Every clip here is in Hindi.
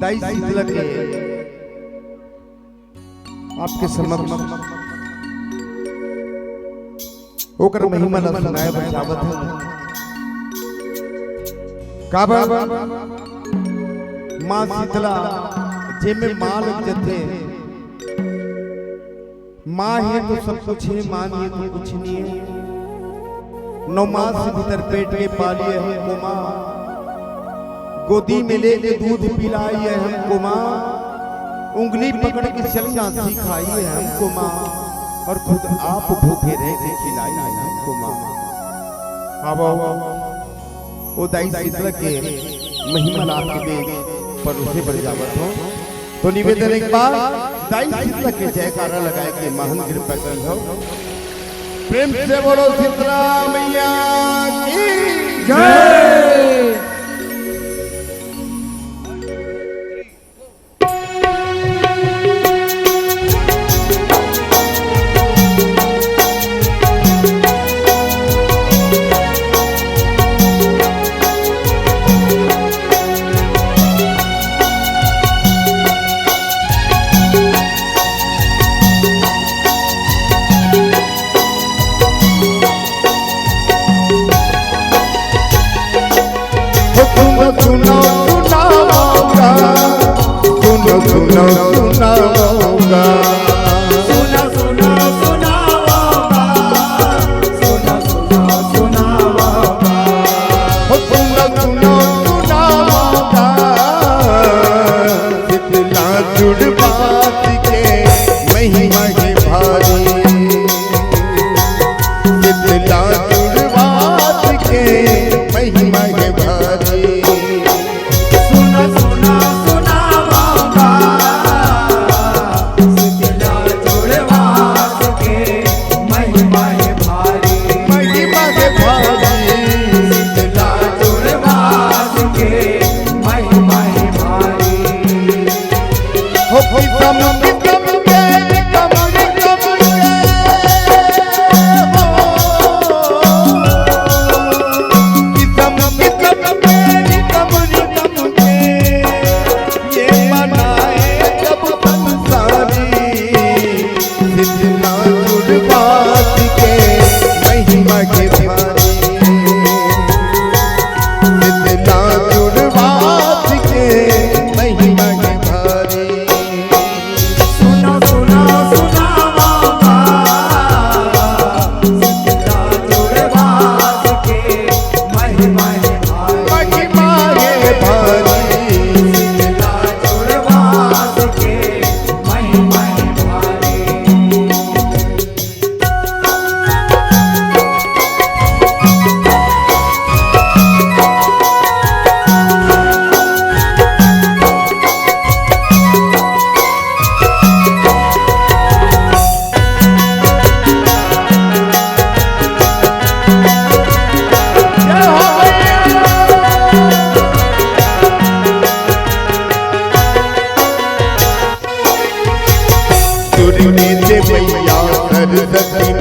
दाई शीतला के आपके समक्ष ओकर महिमा ला सुनाए बचावत है। काबा मां शीतला जे में मां लग जथे, मां है तो सब कुछ है, मां नहीं है तो कुछ नहीं है। 9 मास से भीतर पेट के पालिए हमको मां, गोदी में लेके दूध पिलाई है हमको मां, उंगली पकड़ के चलना सिखाई है हमको मां, और खुद आप भूखे रह के खिलाई है हमको मां। अब वो दाई शीतला के महिमा लाभ के पर उसे बजावत हो तो निवेदन एक बार दाई शीतला के जयकारा लगाए के महान कृपा कर हो। प्रेम से बोलो शीतला मैया की जय।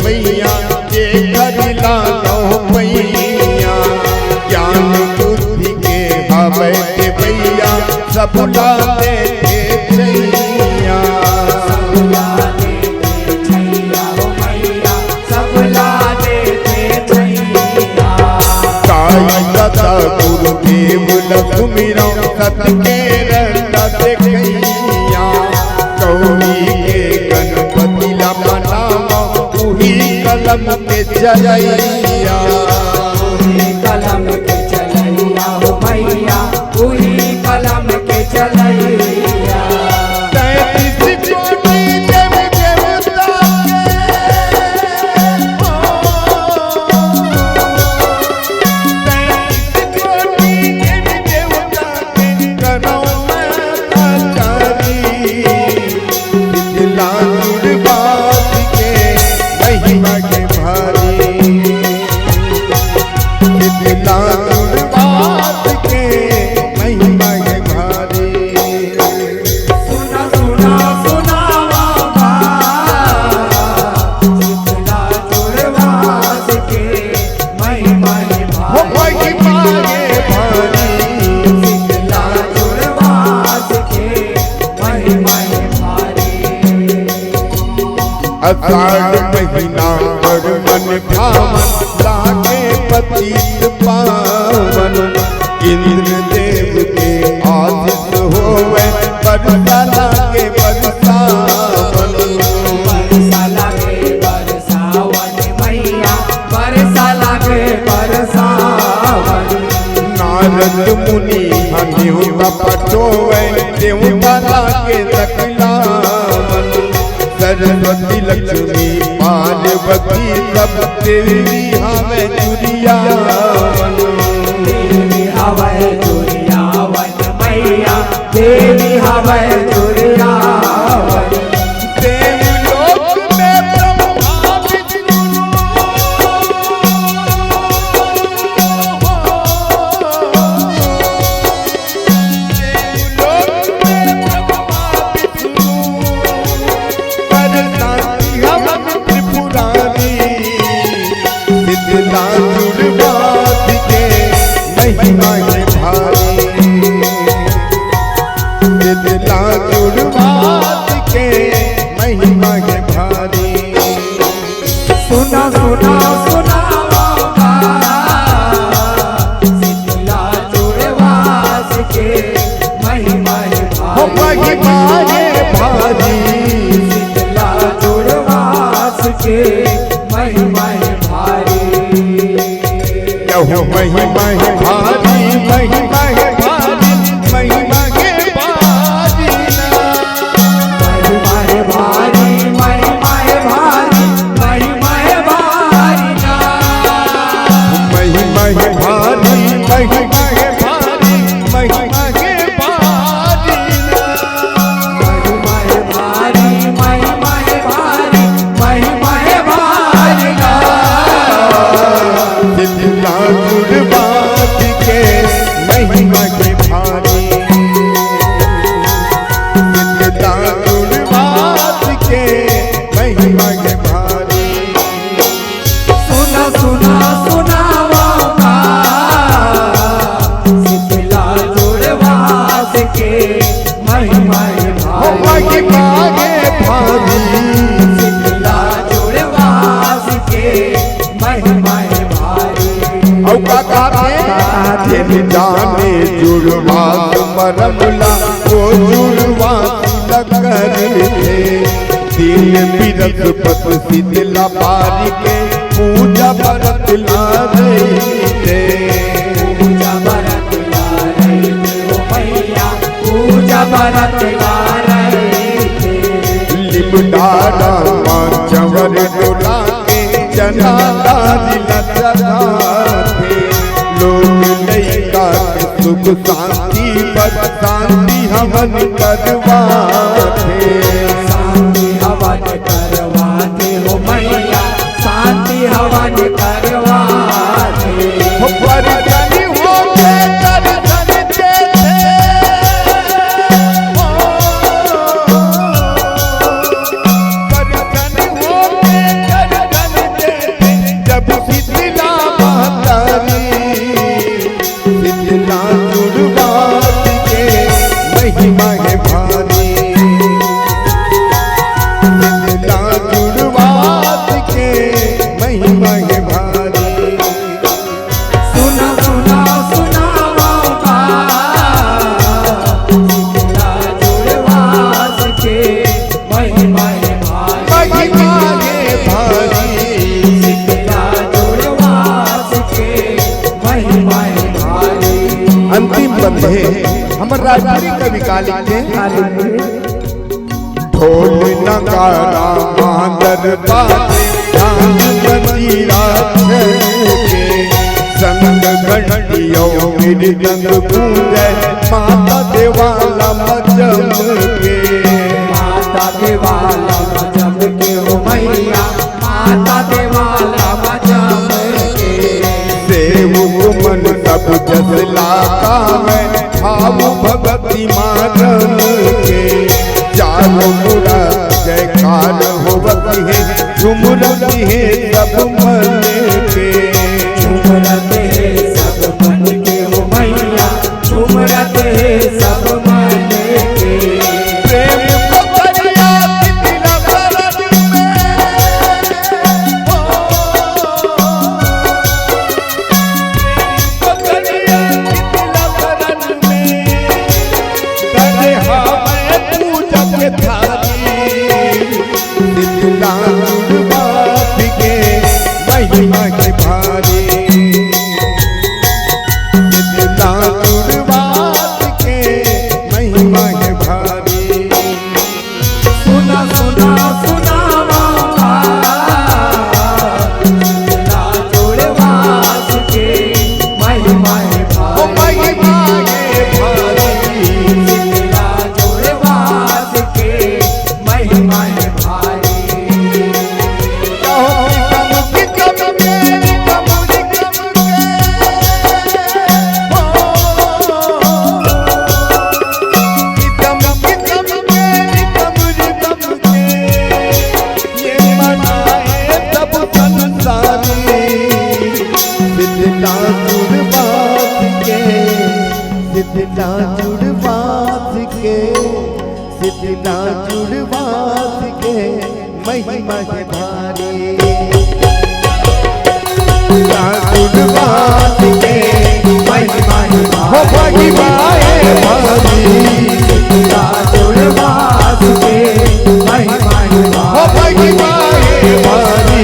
मैया के घर लानो मैया, ज्ञान बुद्धि के हवे के भैया सब लाने के छैया, सब लाने के छैया। ताई दादा गुरुदेव लक्ष्मीरा सत के रंगा देखैया, गौरी के गणपति ला मनावा कलम के चलैया, कलम के चलैया हो मैया, वही कलम के चलैया। 33 कोटि देवी देवता के करो मैं आचारी, शीतला जुड़ बात के महिमा के भारी। अषाढ़ महीना पर मन भावन लागे पतित पावन। इंद्र देव के आशीष होवे बरसा लागे बरसावन। बरसा लागे बरसावन मैया बरसा लागे बरसावन। नारद मुनि देवता पटोवे देवता लागे सकलावन। सरस्वती लक्ष्मी पार्वती सब देवी हमें चुरियावन। देवी हवै चुरियावन मैया देवी हवै चुरियावन। देवलोक में ब्रह्मा विष्णु महिमा है भारी। दिला जुड़वात के महिमा है भारी। सुना सुना सुनावा शीतला जुड़वास के महिमा है हो भारी। महिमा है भारी। शीतला जुड़वास के महिमा है भारी। हो महिमा है भारी महिमा है भारी महिमा है भारी ना। महिमा है भारी महिमा है भारी महिमा है भारी ना। महिमा है भारी महिमा है भारी महिमा है भारी ना। महिमा है भारी महिमा है भारी महिमा है भारी ना। दिला जुड़वात के महिमा के भारी। दिला जुड़वात के महिमा के भारी। सुना सुना सुनावा शीतला जुड़वास के महिमा है हो भारी। महिमा है भारी। शीतला जुड़वास के महिमा है भारी। औ काके जाने जुड़वास मरमला वो जुड़वास लकर थे। दिल बिरस पत शीतला पारी के पूजा बरत ला रही थे। पूजा बरत ला रही थे ओ मैया पूजा बरत ला रही थे। लिपडारा मां चवर डोला के जना दादी लचरा थे। लोग लैका के सुख शांति पर शांति हवन करवाते। शांति हवन करवाते हो मैया शांति हवन करवाते। परधनी हो के दर्शन देते। परधनी हो के दर्शन देते। जब शीतला मातारी शीतला जुड़वात के महिमा है भारी। शीतला जुड़वात के महिमा है भारी। सुना सुना सुनावा शीतला जुड़वास के महिमा है भारी। महिमा है भारी। शीतला जुड़वास के महिमा है भारी। अंतिम बंधे हमर राजपुरी कवि का लिखे। ढोल नगारा मांदर बाजे ध्यान मंदिरा के। संग घंटियों मृदंग गूंजे माता देवाला मजम के। माता देवाला मजम के हो मैया माता देवाला मजम के। सेव मन सब जस लाता है भाव भगति मारम के। चारों मुरा जयकार होवती है झुमरती है सब मन के। झुमरते हैं सब मन के हो मैया झुमरते हैं सब मन के। प्रेम पकड़िया शीतला बरन में। शीतला जुड़वास के, शीतला जुड़वास के महिमा है भारी। शीतला जुड़वास के महिमा है हो महिमा है भारी। शीतला जुड़वास के महिमा है हो महिमा है भारी।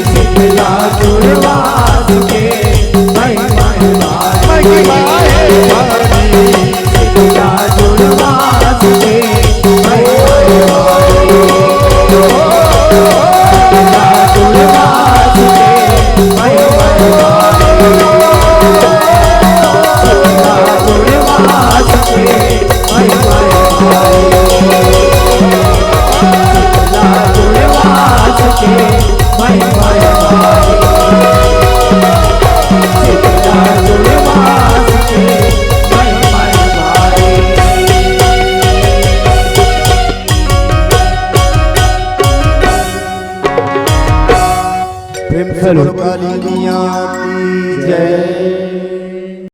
शीतला जुड़वास के महिमा है महिमा है भारी। शीतला जुड़वास के महिमा है शीतला जुड़वास के महिमा है शीतला जुड़वास के महिमा है शीतला जुड़वास के महिमा है शीतला जुड़वास के महिमा है प्रेम से बोलो काली मैया की जय।